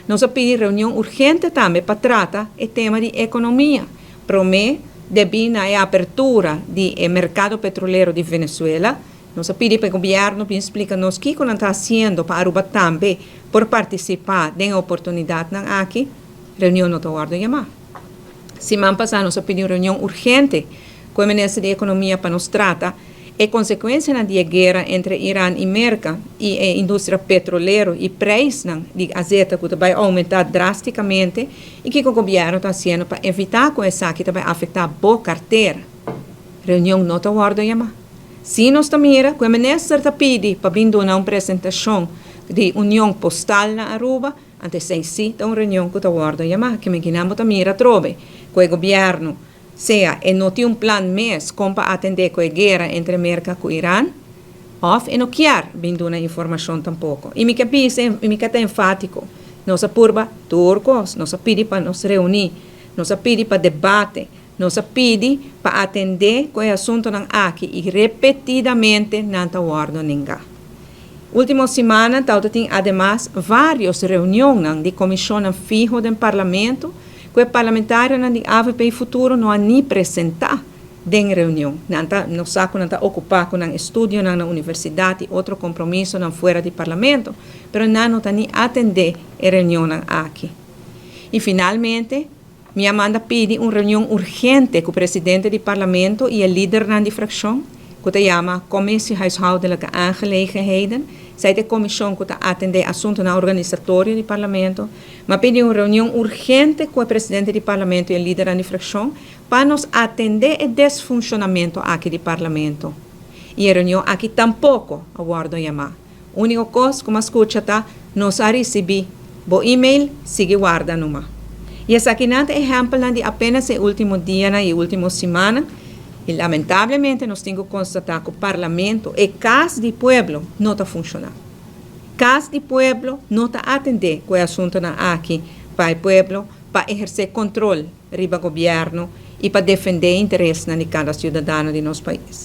Nós pedimos reunião urgente também para tratar o tema de economia. Promete devido à abertura do mercado petroleiro de Venezuela. Nós pedimos para o governo explicar-nos o que está fazendo para Aruba também por participar da oportunidade aqui. Reunião não está guardando chamar. Semana passada nós pedimos reunião urgente com o Ministério da Economia para nos tratar a consequência da guerra entre Irã e América e a indústria petroleira e preços de azeite que vai aumentar drasticamente e que o governo está fazendo para evitar que essa que vai afetar a boa carteira. Reunião não está guardando chamar. Se nós também o Ministério está pedindo para vir uma apresentação de União Postal na Aruba, antes de se uma reunião que está guardando chamar, que me guinamos também trove que o governo seja, não tem plano mês como para atender com a guerra entre América e Irã, ou não quer vir uma informação tampouco. E me quer enfático, nós apurba turcos, nós pedimos para nos reunir, nós pedimos para debate, nós pedimos para atender com o assunto aqui e repetidamente não está guardando ninguém. Última semana, tem además várias reuniões de comissão fijo do parlamento que o parlamentário de AVP Futuro não há nem apresentar em reunião. Não sabe não está ocupado com um estudo na universidade, outro compromisso fora do parlamento, mas não está nem atender a reunião aqui. E finalmente, minha manda pede uma reunião urgente com o presidente do parlamento e o líder da fração, que se chama Commissie Huishoudelijke Aangelegenheden. Zij de comissão que está atendendo assunto na organizatória do parlamento, mas pedi uma reunião urgente com o presidente do parlamento e o líder da fração para nos atender o desfuncionamento aqui do parlamento. E a reunião aqui tampouco aguardo chamar. A única coisa que escuta está, nós a receber o e-mail, sigue guarda numa. E essa aqui é exemplo de apenas o último dia e a última semana. E, lamentavelmente, nós temos que constatar que o parlamento e Casa do Pueblo não está funcionando. Casa do Pueblo não está atendendo com o assunto aqui para o pueblo, para exercer controle sobre o governo e para defender interesses de cada cidadão de nosso país.